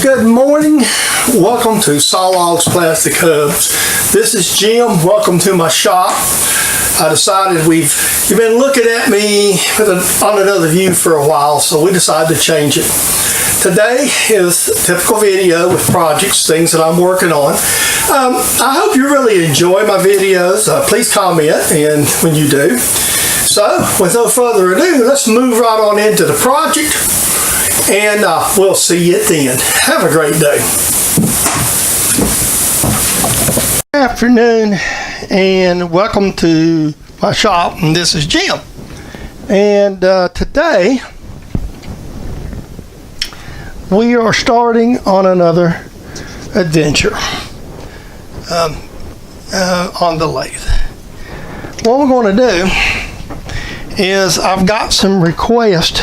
Good morning. Welcome to Sawlogs Plastic Hubs. This is Jim. Welcome to my shop. I decided you've been looking at me on another view for a while, so we decided to change it. Today is a typical video with projects, things that I'm working on. I hope you really enjoy my videos. Please comment and when you do. So, with no further ado, let's move right on into the project, and we'll see you at the end. Have a great day. Good afternoon, and welcome to my shop, and this is Jim. And today, we are starting on another adventure on the lathe. What we're going to do is I've got some requests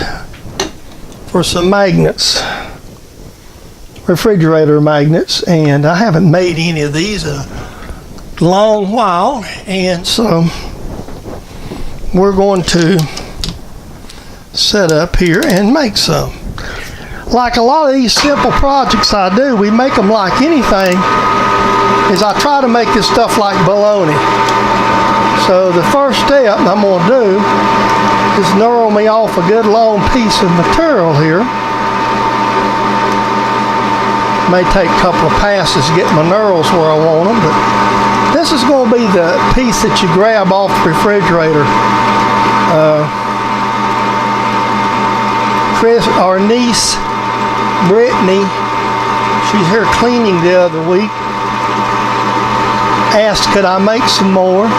for some magnets, refrigerator magnets, and I haven't made any of these in a long while, and so we're going to set up here and make some. Like a lot of these simple projects I do, we make them like anything, is I try to make this stuff like bologna. So the first step I'm going to do is knurl me off a good long piece of material here. May take a couple of passes to get my knurls where I want them, but this is going to be the piece that you grab off the refrigerator. Our niece, Brittany, she's here cleaning the other week, asked could I make some more.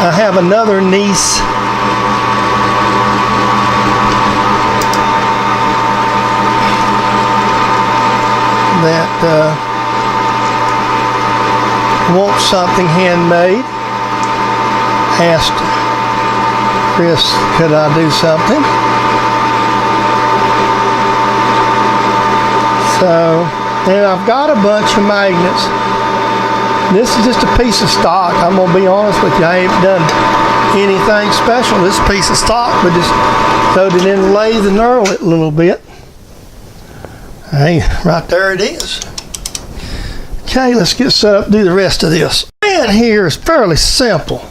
I have another niece that wants something handmade. Asked Chris could I do something. So, and I've got a bunch of magnets. This is just a piece of stock. I'm going to be honest with you. I ain't done anything special. This piece of stock, but just throwed it in the lathe and knurl it a little bit. Hey, right there it is. Okay, let's get set up, do the rest of this. And here is fairly simple.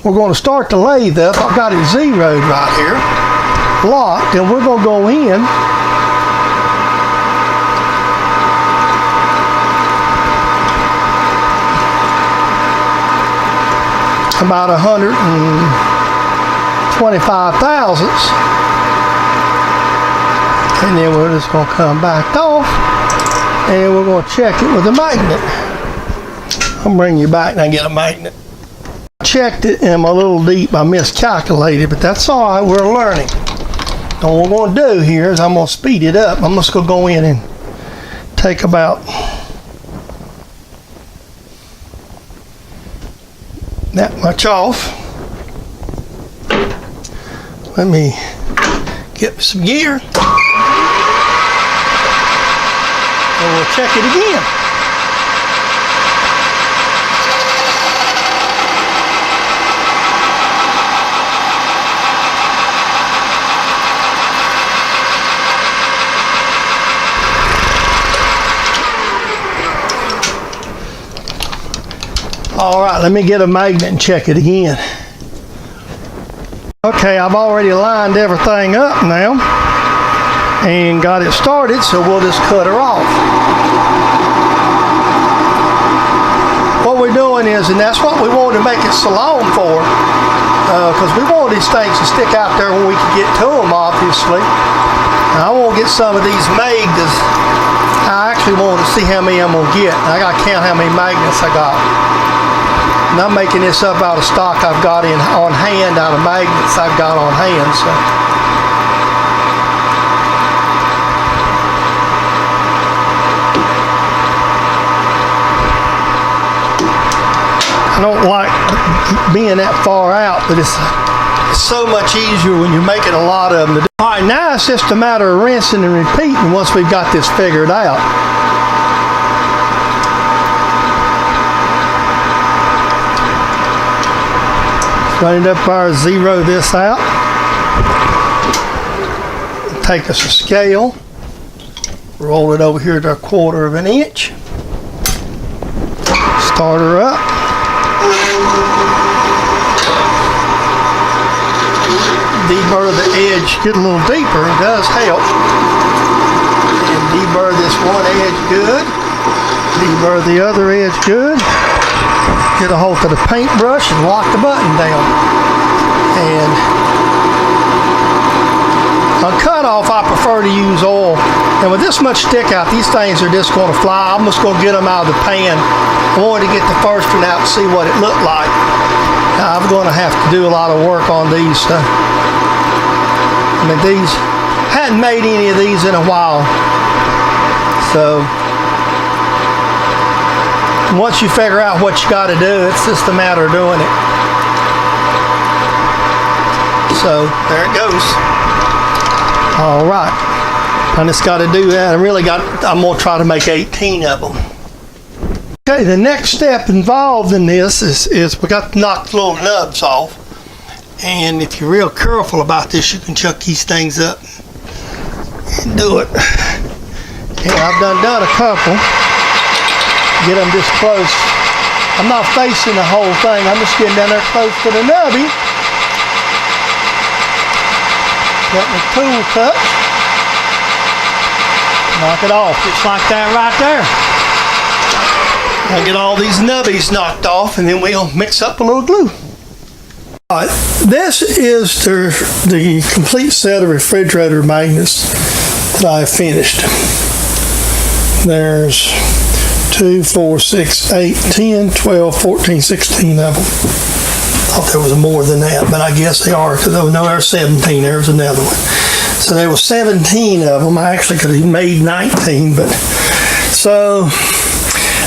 We're going to start the lathe up. I've got it zeroed right here, locked, and we're going to go in. About 125 thousandths, and then we're just going to come back off, and we're going to check it with a magnet. I'll bring you back and I get a magnet. I checked it and I'm a little deep. I miscalculated, but that's all right. We're learning. And what we're going to do here is I'm going to speed it up. I'm just going to go in and take about that much off. Let me get some gear and we'll check it again. All right, let me get a magnet and check it again. Okay, I've already lined everything up now and got it started, so we'll just cut her off. What we're doing is, and that's what we wanted to make it so long for, because we want these things to stick out there when we can get to them, obviously. And I want to get some of these made because I actually want to see how many I'm going to get. I got to count how many magnets I got. And I'm making this up out of stock I've got on hand, out of magnets I've got on hand. So. I don't like being that far out, but it's so much easier when you're making a lot of them. All right, now it's just a matter of rinsing and repeating once we've got this figured out. Wind up our zero this out. Take us a scale. Roll it over here to 1/4 of an inch. Start her up. Deburr the edge, get a little deeper, it does help. And deburr this one edge good. Deburr the other edge good. Get a hold of the paintbrush and lock the button down. And on cutoff, I prefer to use oil. And with this much stick out, these things are just going to fly. I'm just going to get them out of the pan. I wanted to get the first one out and see what it looked like. Now, I'm going to have to do a lot of work on these. I mean, these, hadn't made any of these in a while. So, once you figure out what you got to do, it's just a matter of doing it. So, there it goes. All right. I just got to do that. I'm going to try to make 18 of them. Okay, the next step involved in this is we got to knock the little nubs off. And if you're real careful about this, you can chuck these things up and do it. And I've done a couple. Get them this close. I'm not facing the whole thing. I'm just getting down there close to the nubby. Got my tool touch. Knock it off just like that right there. I'll get all these nubbies knocked off and then we'll mix up a little glue. Alright, this is the complete set of refrigerator magnets that I have finished. There's 2, 4, 6, 8, 10, 12, 14, 16 of them. Thought there was more than that, but I guess they are, because no, there's 17. There's another one. So there was 17 of them. I actually could have made 19, but so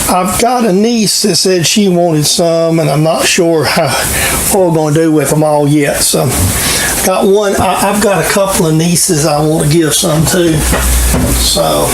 I've got a niece that said she wanted some, and I'm not sure what we're going to do with them all yet. So I've got a couple of nieces I want to give some to. So